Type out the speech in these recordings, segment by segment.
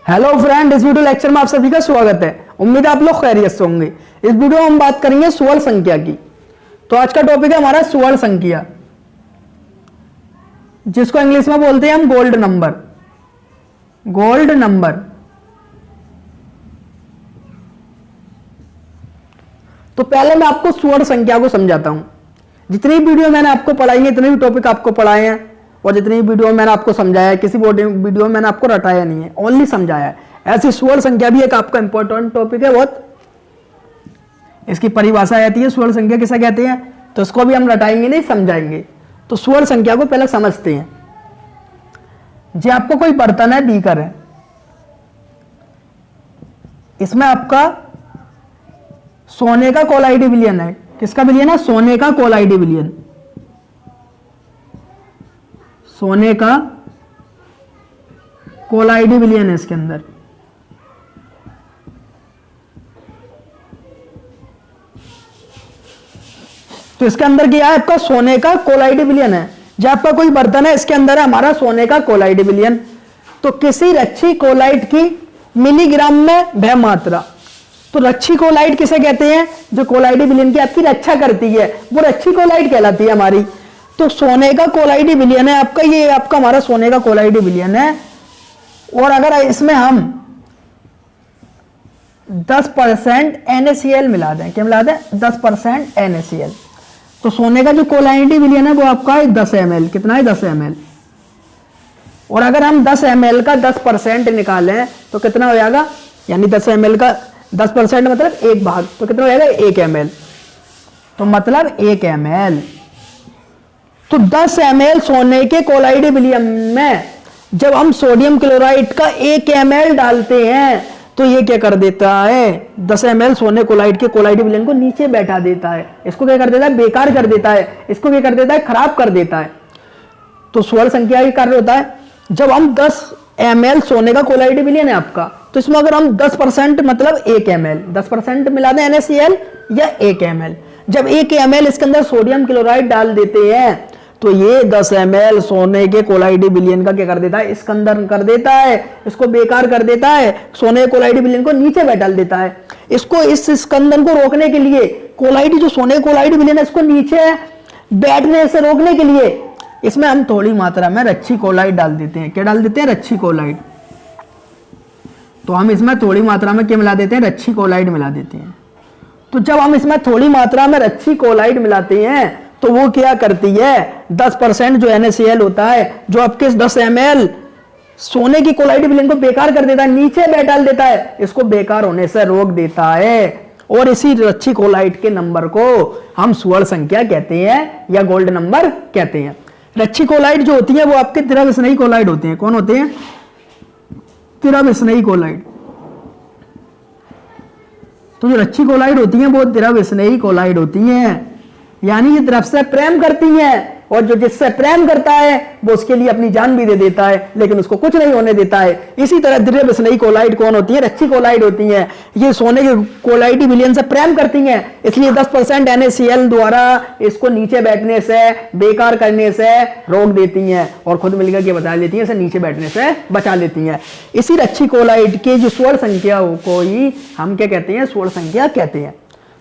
Hello friend, इस video lecture में आप सभी का स्वागत है। उम्मीद है आप लोग खैरियत से होंगे। इस वीडियो में हम बात करेंगे सुवर्ण संख्या की। तो आज का टॉपिक है हमारा सुवर्ण संख्या, जिसको इंग्लिश में बोलते हैं हम गोल्ड नंबर। Gold number. तो पहले मैं आपको सुवर्ण संख्या को समझाता हूं। जितनी वीडियो मैंने आपको पढ़ाई है, इतने भी टॉपिक आपको पढ़ाए हैं और जितनी वीडियो मैंने आपको समझाया है, किसी वीडियो में मैंने आपको रटाया नहीं है, ओनली समझाया है। ऐसी सुवर्ण संख्या भी एक आपका इंपॉर्टेंट टॉपिक है बहुत। इसकी परिभाषा आती है सुवर्ण संख्या किसे कहते हैं, तो इसको भी हम रटाएंगे नहीं, समझाएंगे। तो सुवर्ण संख्या को पहले समझते हैं। जी आपको कोई बर्तन है, बीकर है, इसमें आपका सोने का कोलाइडी विलयन है। किसका विलयन है? सोने का कोलाइडी विलयन। सोने का कोलाइडी विलयन है इसके अंदर। तो इसके अंदर क्या है? आपका सोने का कोलाइडी विलयन है। जब आपका कोई बर्तन है, इसके अंदर है हमारा सोने का कोलाइडी विलयन। तो किसी रच्छी कोलाइड की मिलीग्राम में भय मात्रा। तो रच्छी कोलाइड किसे कहते हैं? जो कोलाइडी विलयन की आपकी रक्षा करती है, वो रच्छी कोलाइड कहलाती है हमारी। तो सोने का कोलाइडी विलयन है आपका, ये आपका हमारा सोने का कोलाइडी विलयन है। और अगर इसमें हम 10% NaCl मिला दें, क्या मिला दें? 10% NaCl, तो सोने का जो कोलाइडी विलयन है वो आपका है 10 ml। कितना है? 10 ml। और अगर हम 10 ml का 10% निकालें तो कितना हो जाएगा? यानी 10 ml का 10% मतलब एक भाग, तो कितना हो जाएगा? 1 ml। तो मतलब 1 ml। तो 10 ml सोने के कोलाइडी विलयन में जब हम सोडियम क्लोराइड का 1 ml डालते हैं तो ये क्या कर देता है? 10 ml सोने कोलाइड के कोलाइडी विलयन को नीचे बैठा देता है। इसको क्या कर देता है? बेकार कर देता है। इसको क्या कर देता है? खराब कर देता है। तो सुवर्ण संख्या का कार्य होता है, जब हम 10 ml सोने का कोलाइडी विलयन है आपका, तो इसमें अगर हम 10% मतलब 1 ml 10% मिला दें NaCl या 1 ml, जब 1 ml इसके अंदर सोडियम क्लोराइड डाल देते हैं तो ये 10 ml सोने के कोलाइडी विलयन का क्या कर देता है? इसके अंदर कर देता है, इसको बेकार कर देता है, सोने कोलाइडी विलयन को नीचे बैठा देता है। इसको इस स्कंदन को रोकने के लिए, कोलाइडी जो सोने कोलाइडी विलयन है इसको नीचे बैठने से रोकने के लिए इसमें हम थोड़ी मात्रा में रच्छी कोलाइड डाल देते हैं। क्या डाल देते हैं? रच्छी कोलाइड। तो हम इसमें थोड़ी मात्रा में क्या मिला देते हैं? रच्छी कोलाइड मिला देते हैं। तो जब हम इसमें थोड़ी मात्रा में रच्छी कोलाइड मिलाते हैं तो वो क्या करती है? 10% जो NaCl होता है, जो आपके 10 ml सोने की कोलाइडी विलयन को बेकार कर देता है, नीचे बैठा देता है, इसको बेकार होने से रोक देता है। और इसी रच्छी कोलाइड के नंबर को हम सुवर्ण संख्या कहते हैं या गोल्ड नंबर कहते हैं। रच्छी कोलाइड जो होती है वो आपके द्रव स्नेही कोलाइड होते हैं। कौन होते हैं? द्रव स्नेही कोलाइड। तो जो रच्छी कोलाइड होती हैं वो द्रव स्नेही कोलाइड होती हैं, यानी ये द्रव से प्रेम करती हैं, और जो जिससे प्रेम करता है वो उसके लिए अपनी जान भी दे देता है, लेकिन उसको कुछ नहीं होने देता है। इसी तरह द्रव स्नेही कोलाइड कौन होती है? रच्छी कोलाइड होती हैं। ये सोने के कोलाइडी विलयन से प्रेम करती हैं, इसलिए 10% NaCl द्वारा इसको नीचे बैठने से, बेकार करने से रोक देती हैं और खुद मिलकर के बचा लेती हैं, इसे नीचे बैठने से बचा लेती हैं। इसी रच्छी कोलाइड के जो सुवर्ण संख्या को ही हम क्या कहते हैं? सुवर्ण संख्या कहते हैं।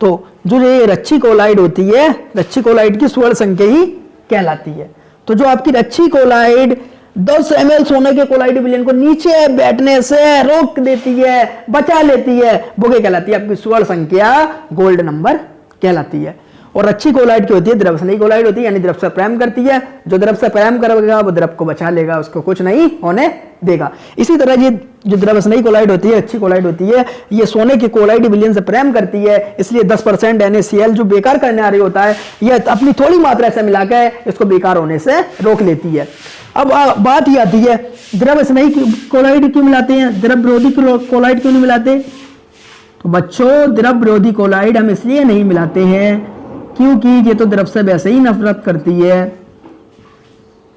तो जो ये रच्छी कोलाइड होती है, रच्छी कोलाइड की सुवर्ण संख्या ही कहलाती है। तो जो आपकी रच्छी कोलाइड 10 ml सोने के कोलाइडी विलयन को नीचे बैठने से रोक देती है, बचा लेती है, वो क्या कहलाती है? आपकी सुवर्ण संख्या गोल्ड नंबर कहलाती है। और रच्छी कोलाइड की होती है द्रव स्नेही कोलाइड होती है, यानी द्रव से प्रेम करती है। जो द्रव से प्रेम करेगा वो द्रव को बचा लेगा, उसको कुछ नहीं होने देगा। इसी तरह ये जो द्रव स्नेही कोलाइड होती है, अच्छी कोलाइड होती है, ये सोने के कोलाइडी विलयन से प्रेम करती है, इसलिए 10% NaCl जो बेकार करने आ रही होता है, ये अपनी थोड़ी मात्रा से मिलाकर इसको बेकार होने से रोक लेती है। अब बात ये आती है, द्रव स्नेही कोलाइड क्यों मिलाते हैं, द्रव विरोधी कोलाइड क्यों नहीं मिलाते? तो बच्चों, द्रव विरोधी कोलाइड हम इसलिए नहीं मिलाते हैं क्योंकि ये तो द्रव से वैसे ही नफरत करती है।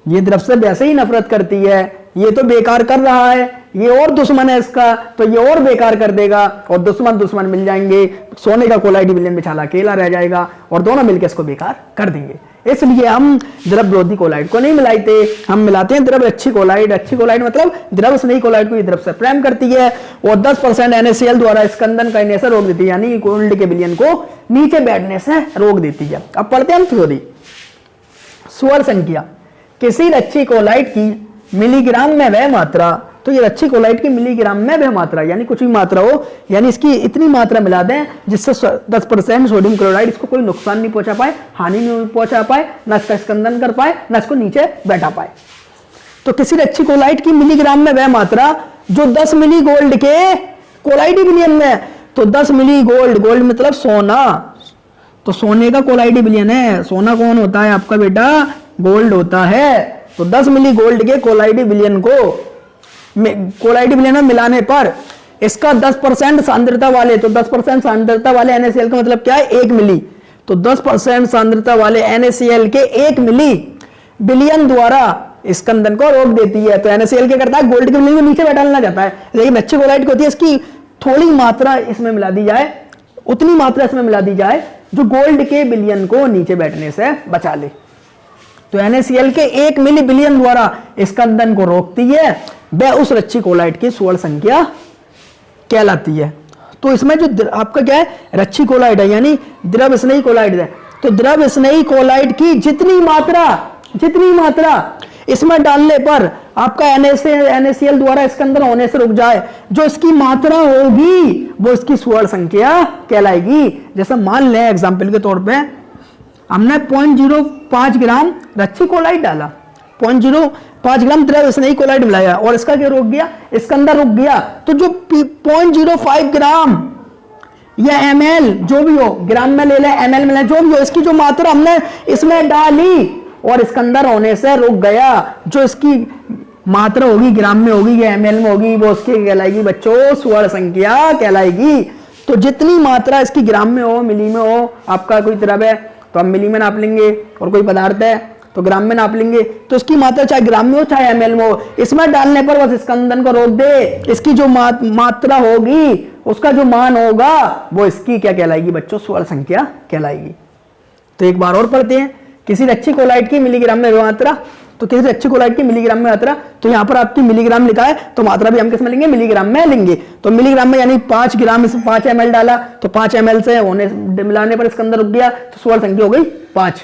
ये द्रव से वैसे ही नफरत करती है, ये तो बेकार कर रहा है, ये और दुश्मन है इसका, तो ये और बेकार कर देगा और दुश्मन मिल जाएंगे। सोने का कोलाइडी विलयन बेचारा अकेला रह जाएगा और दोनों मिलकर इसको बेकार कर देंगे। इसलिए हम द्रव विरोधी कोलाइड को नहीं मिलाते, हम मिलाते हैं द्रव रक्षी कोलाइड। रक्षी कोलाइड मतलब द्रव स्नेही कोलाइड को ये द्रव से प्रेम करती है और 10% NaCl द्वारा स्कंदन करने से रोक देती है, यानी गोल्ड के विलयन को नीचे बैठने से रोक देती है। अब पढ़ते हैं हम थ्योरी। स्वर्ण संख्या, किसी रक्षी कोलाइड की मिलीग्राम में वह मात्रा, तो ये रक्षी कोलाइड की मिलीग्राम में वह मात्रा यानी कुछ भी मात्रा हो, यानी इसकी इतनी मात्रा मिला दें जिससे 10% सोडियम क्लोराइड इसको कोई नुकसान नहीं पहुंचा पाए, हानि नहीं पहुंचा पाए, न इसका स्कंदन कर पाए, न इसको नीचे बैठा पाए। तो किसी रक्षी कोलाइड की मिलीग्राम में वह मात्रा जो 10 मिली गोल्ड के कोलाइडी विलयन में, तो 10 मिली गोल्ड, गोल्ड मतलब सोना, तो सोने का कोलाइडी विलयन है। सोना कौन होता है आपका बेटा? गोल्ड होता है। तो 10 मिली गोल्ड के कोलाइडी विलयन को कोलाइडी विलयन में मिलाने पर इसका 10% सांद्रता वाले, तो 10% सांद्रता वाले NaCl का मतलब क्या है? 1 मिली। तो 10% सांद्रता वाले NaCl के 1 मिली विलयन द्वारा स्कंदन को रोक देती है। तो NaCl क्या करता है? गोल्ड के विलयन को नीचे बैठाना जाता है, लेकिन अच्छी कोलाइड की होती है इसकी थोड़ी मात्रा इसमें मिला दी जाए, उतनी मात्रा इसमें मिला दी जाए जो गोल्ड के विलयन को नीचे बैठने से बचा ले। तो NaCl के 1 मिली विलयन द्वारा स्कंदन को रोकती है, वह उस रक्षी कोलाइड की स्वर्ण संख्या कहलाती है। तो इसमें जो आपका क्या है? रक्षी कोलाइड है यानी द्रव स्नेही कोलाइड है। तो द्रव स्नेही कोलाइड की जितनी मात्रा इसमें डालने पर आपका NaCl द्वारा स्कंदन होने से रुक जाए, जो इसकी मात्रा होगी वो इसकी स्वर्ण संख्या कहलाएगी। जैसे मान लें एग्जाम्पल के तौर पे हमने 0.05 ग्राम रक्षी कोलाइड डाला, 0.05 ग्राम द्रव स्नेही कोलाइड मिलाया और इसका क्या रुक गया? स्कंदन रुक गया। तो जो 0.05 ग्राम या ml जो भी हो, ग्राम में ले ले, ml में ले, जो भी हो, इसकी जो मात्रा हमने इसमें डाली और स्कंदन होने से रुक गया, जो इसकी मात्रा होगी ग्राम में होगी या ml में होगी, वो उसकी कहलाएगी बच्चों स्वर्ण संख्या कहलाएगी। तो जितनी मात्रा इसकी ग्राम में हो, मिली में हो, आपका कोई द्रव है तो हम मिली में नाप लेंगे और कोई पदार्थ है तो ग्राम में नाप लेंगे, तो इसकी मात्रा चाहे ग्राम में हो चाहे ml में हो, इसमें डालने पर बस स्कंदन को रोक दे, इसकी जो मात्रा होगी उसका जो मान होगा वो इसकी क्या कहलाएगी बच्चों? स्वर्ण संख्या कहलाएगी। तो एक बार और पढ़ते हैं। किसी रक्षी कोलाइड की मिलीग्राम में मात्रा, तो किसी रक्षी कोलाइड की मिलीग्राम में मात्रा, तो यहाँ पर आपकी मिलीग्राम लिखा है तो मात्रा भी हम किस में लेंगे? मिलीग्राम में लेंगे। तो मिलीग्राम में यानी 5 ग्राम इसमें 5 ml डाला, तो 5 ml से होने मिलाने पर इसके अंदर रुक गया, तो स्वर्ण संख्या हो गई 5।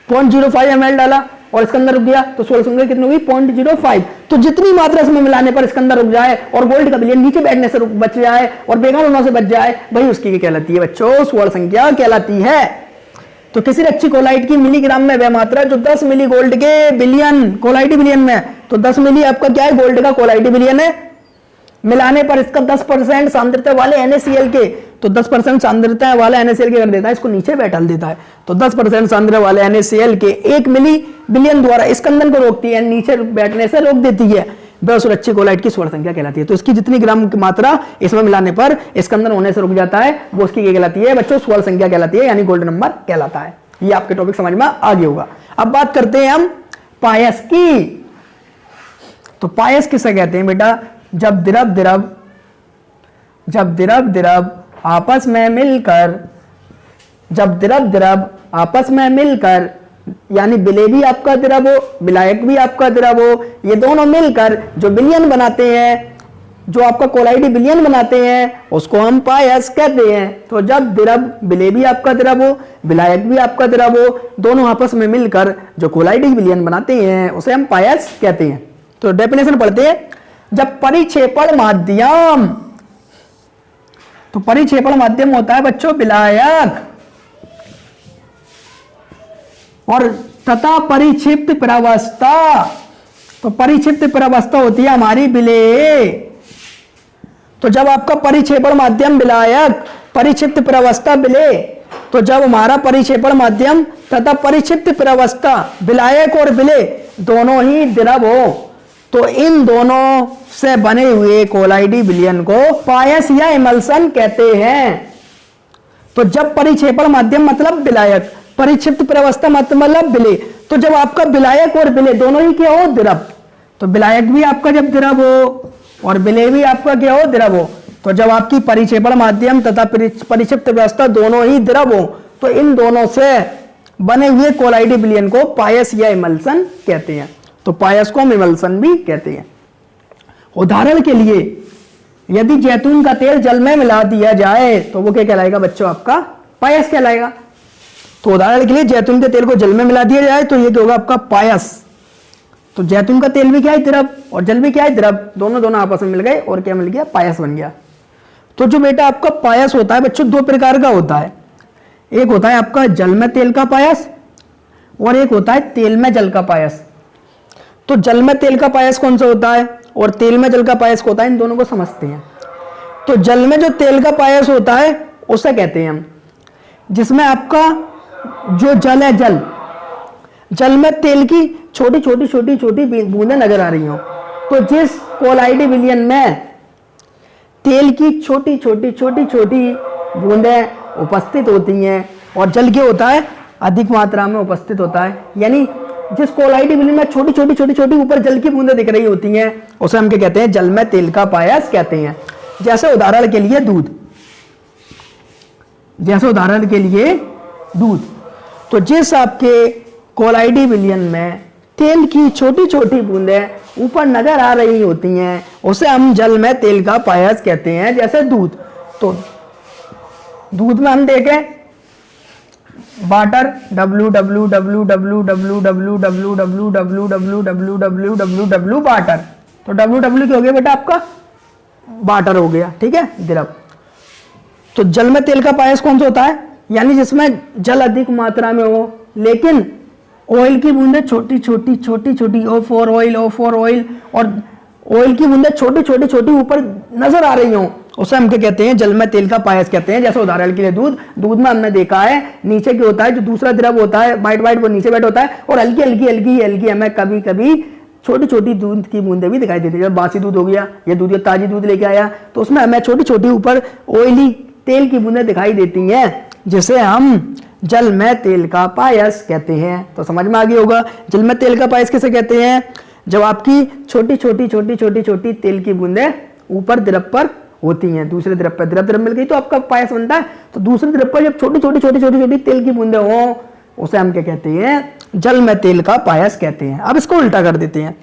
0.05 ml डाला और इसके अंदर रुक गया, तो स्वर्ण संख्या कितनी होगी? 0.05। तो जितनी मात्रा इसमें मिलाने पर इसके अंदर रुक जाए और गोल्ड का विलयन नीचे बैठने से बच जाए और बेकार होने से बच जाए, वही उसकी कहलाती है बच्चों? स्वर्ण संख्या कहलाती है। तो किसी रक्षी कोलाइड की मिलीग्राम में वह मात्रा जो 10 मिली गोल्ड के विलयन कोलाइडी विलयन में, तो 10 मिली आपका क्या है? गोल्ड का कोलाइडी विलयन है, मिलाने पर इसका 10% सांद्रता वाले NaCl के, तो 10% सांद्रता वाले NaCl के कर देता है, इसको नीचे बैठा देता है। तो 10% सांद्रता वाले NaCl के 1 मिली विलयन द्वारा स्कंदन को रोकती है, नीचे बैठने से रोक देती है, वह उस रक्षी कोलाइड की स्वर्ण संख्या कहलाती है। तो इसकी जितनी ग्राम की मात्रा इसमें मिलाने पर स्कंदन होने से रुक जाता है, वो उसकी क्या कहलाती है बच्चों? स्वर्ण संख्या कहलाती है, यानी गोल्ड नंबर कहलाता है। ये आपके टॉपिक समझ में आ गया होगा। अब बात करते हैं हम पायस की। तो पायस किसे कहते हैं बेटा? जब द्रव आपस में मिलकर, यानी विलय भी आपका द्रव हो, विलायक भी आपका द्रव हो, ये दोनों मिलकर जो विलयन बनाते हैं, जो आपका कोलाइडी विलयन बनाते हैं, उसको हम पायस कहते हैं। तो जब द्रव, विलय भी आपका द्रव हो, विलायक भी आपका द्रव हो, दोनों आपस में मिलकर जो कोलाइडी विलयन बनाते हैं उसे हम पायस कहते हैं। तो डेफिनेशन पढ़ते हैं। जब परिक्षेपण माध्यम, तो परिक्षेपण माध्यम होता है बच्चों विलायक, और तथा परिक्षिप्त प्रवस्था, तो परिक्षिप्त प्रवस्था होती है हमारी विलेय। तो जब आपका परिक्षेपण माध्यम विलायक, परिक्षिप्त प्रवस्था विलेय, तो जब हमारा परिक्षेपण माध्यम तथा परिक्षिप्त प्रवस्था विलायक और विलेय दोनों ही द्रव हो, तो इन दोनों से बने हुए कोलाइडी विलयन को पायस या इमल्सन कहते हैं। तो जब परिक्षेपण माध्यम मतलब विलायक, परिक्षिप्त प्रवस्था मतलब विलय, तो जब आपका विलायक और विलय दोनों ही क्या हो? द्रव, तो विलायक भी आपका जब द्रव हो और विलय भी आपका क्या हो? द्रव हो, तो जब आपकी परिक्षेपण माध्यम तथा परिक्षिप्त प्रवस्था दोनों ही द्रव हो, तो इन दोनों से बने हुए कोलाइडी विलयन को पायस या इमल्सन कहते हैं। तो पायस को हम इमल्सन भी कहते हैं। उदाहरण के लिए यदि जैतून का तेल जल में मिला दिया जाए तो वो क्या कहलाएगा बच्चों, आपका पायस कहलाएगा। तो उदाहरण के लिए जैतून के तेल को जल में मिला दिया जाए तो ये क्या होगा, आपका पायस। तो जैतून का तेल भी क्या है, द्रव, और जल भी क्या है, द्रव, दोनों आपस में मिल गए और क्या मिल गया, पायस बन गया। तो जो बेटा आपका पायस होता है बच्चों, दो प्रकार का होता है। एक होता है आपका जल में तेल का पायस और एक होता है तेल में जल का पायस। तो जल में तेल का पायस कौन सा होता है और तेल में जल का पायस होता है, इन दोनों को समझते हैं। तो जल में जो तेल का पायस होता है उसे कहते हैं हम, जिसमें आपका जो जल है, जल में तेल की छोटी छोटी बूंदें नजर आ रही हो। तो जिस कोलाइडी विलयन में तेल की छोटी छोटी बूंदें उपस्थित होती हैं और जल क्या होता है, अधिक मात्रा में उपस्थित होता है, यानी जिस कोलाइडी विलयन में छोटी ऊपर जल की बूंदें दिख रही होती हैं उसे हम क्या कहते हैं, जल में तेल का पायस कहते हैं। जैसे उदाहरण के लिए दूध, तो जिस आपके कोलाइडी विलयन में तेल की छोटी बूंदें ऊपर नजर आ रही होती हैं उसे हम जल में तेल का पायस कहते हैं। जैसे दूध, तो दूध में हम देखें वाटर, www वाटर, तो ww क्या हो गया बेटा आपका, वाटर हो गया, ठीक है, द्रव। तो जल में तेल का पायस कौन सा होता है, यानी जिसमें जल अधिक मात्रा में हो लेकिन ऑयल की बूंदें छोटी O फॉर ऑयल, और ऑयल की बूंदें छोटी ऊपर नजर आ रही हो, उसे हम क्या कहते हैं, जल में तेल का पायस कहते हैं। जैसे उदाहरण के लिए दूध में हमने देखा है नीचे क्या होता है, जो दूसरा द्रव होता है वाइट वो नीचे बैठ होता है और हल्की हमें कभी छोटी दूध की बूंदें भी दिखाई देती है। जब बासी दूध हो गया या दूध या ताजी दूध लेके आया तो उसमें हमें छोटी ऊपर ऑयली तेल की बूंदें दिखाई देती हैं, जिसे हम जल में तेल का पायस कहते हैं। तो समझ में आ गया होगा जल में तेल का पायस किसे कहते हैं, जब आपकी छोटी तेल की बूंदें ऊपर द्रव पर होती हैं, दूसरे द्रव पर द्रव मिल गई तो आपका पायस बनता है। तो दूसरे द्रव पर जब छोटी तेल की बूंदें हो उसे हम क्या कहते हैं, जल में तेल का पायस कहते हैं। अब इसको उल्टा कर देते हैं,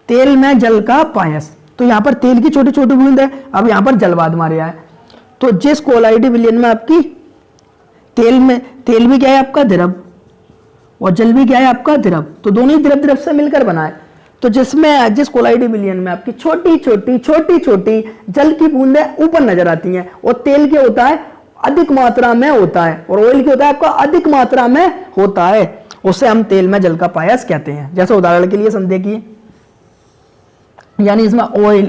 तेल में जल का पायस। तो यहाँ पर तेल की छोटी बूंद है, अब यहाँ पर जलवाद मारे है। तो जिस कोलाइडी विलयन में आपकी तेल भी क्या है आपका, द्रव, और जल भी क्या है आपका, द्रव, तो दोनों ही द्रव से मिलकर बना है। तो जिस कोलाइडी विलयन में आपकी छोटी जल की बूंदें ऊपर नजर आती हैं और तेल क्या होता है, अधिक मात्रा में होता है, और ऑयल क्या होता है आपका, अधिक मात्रा में होता है, उसे हम तेल में जल का पायस कहते हैं। जैसे उदाहरण के लिए देखिए, यानी इसमें ऑयल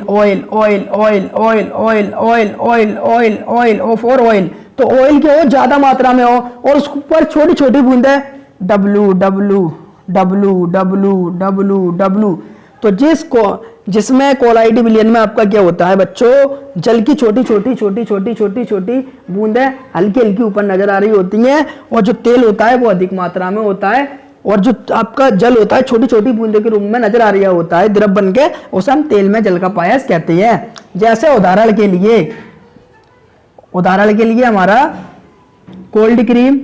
फॉर ऑयल, तो ऑयल क्या हो, ज्यादा मात्रा में हो और उस पर छोटी बूंदें W। तो जिसमें कोलाइडी विलयन में आपका क्या होता है बच्चों, जल की छोटी बूंदें हल्की ऊपर नजर आ रही होती हैं और जो तेल होता है वो अधिक मात्रा में होता है, और जो आपका जल होता है छोटी बूंदे के रूप में नजर आ रहा होता है द्रव बन के, उसे हम तेल में जल का पायस कहते हैं। जैसे उदाहरण के लिए हमारा कोल्ड क्रीम,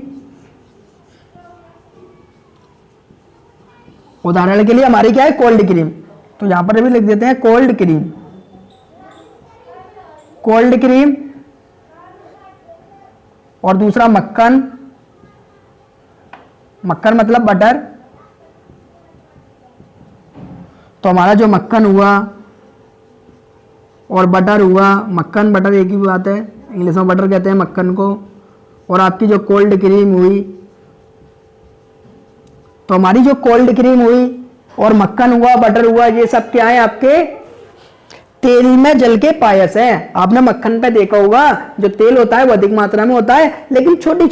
उदाहरण के लिए हमारी क्या है, कोल्ड क्रीम, तो यहां पर भी लिख देते हैं कोल्ड क्रीम, और दूसरा मक्खन मतलब बटर। तो हमारा जो मक्खन हुआ और बटर हुआ, मक्खन बटर एक ही बात है, इंग्लिश में बटर कहते हैं मक्खन को, और आपकी जो कोल्ड क्रीम हुई, तो हमारी जो कोल्ड क्रीम हुई और मक्खन हुआ, बटर हुआ, ये सब क्या है आपके तेल में जल के पायस है। आपने मक्खन पे देखा होगा जो तेल होता है वो अधिक मात्रा में होता है, लेकिन छोटी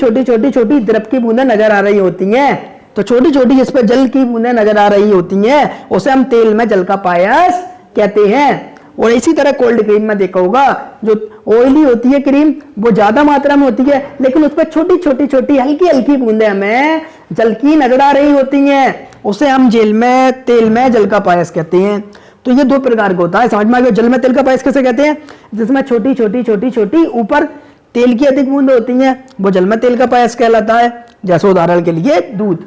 द्रव की बूंदें नजर आ रही होती हैं। तो छोटी जिस पर जल की बूंदें नजर आ रही होती हैं उसे हम तेल में जल का पायस कहते हैं। और इसी तरह कोल्ड क्रीम में देखा होगा जो ऑयली होती है क्रीम वो ज्यादा मात्रा में होती है, लेकिन उस पर छोटी हल्की बूंदें हमें जल की नजर आ रही होती हैं, उसे हम तेल में जल का पायस कहते हैं। तो ये दो प्रकार का होता है, समझ में आ गया। जल में तेल का पायस कैसे कहते हैं, जिसमें छोटी ऊपर तेल की अधिक बूंद होती हैं वो जल में तेल का पायस कहलाता है, जैसे उदाहरण के लिए दूध।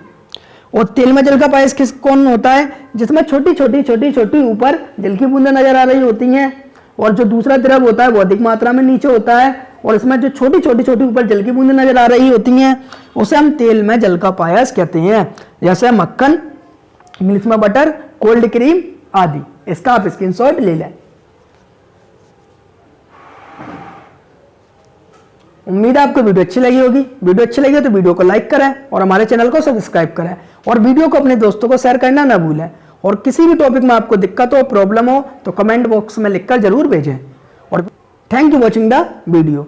और तेल में जल का पायस कौन होता है, जिसमें छोटी छोटी छोटी छोटी ऊपर जल की बूंदें नजर आ रही होती हैं, और जो दूसरा द्रव होता है वो अधिक मात्रा में नीचे होता है, और इसमें जो छोटी छोटी छोटी ऊपर जल की बूंदें नजर आ रही होती हैं उसे हम तेल में जल का पायस कहते हैं, जैसे मक्खन, मिल्क में बटर, कोल्ड क्रीम आदि। इसका आप स्क्रीनशॉट ले लें। उम्मीद है आपको वीडियो अच्छी लगी होगी। वीडियो अच्छी लगी हो तो वीडियो को लाइक करें और हमारे चैनल को सब्सक्राइब करें, और वीडियो को अपने दोस्तों को शेयर करना ना भूलें। और किसी भी टॉपिक में आपको दिक्कत हो, प्रॉब्लम हो तो कमेंट बॉक्स में लिखकर जरूर भेजें। और thank you watching the video.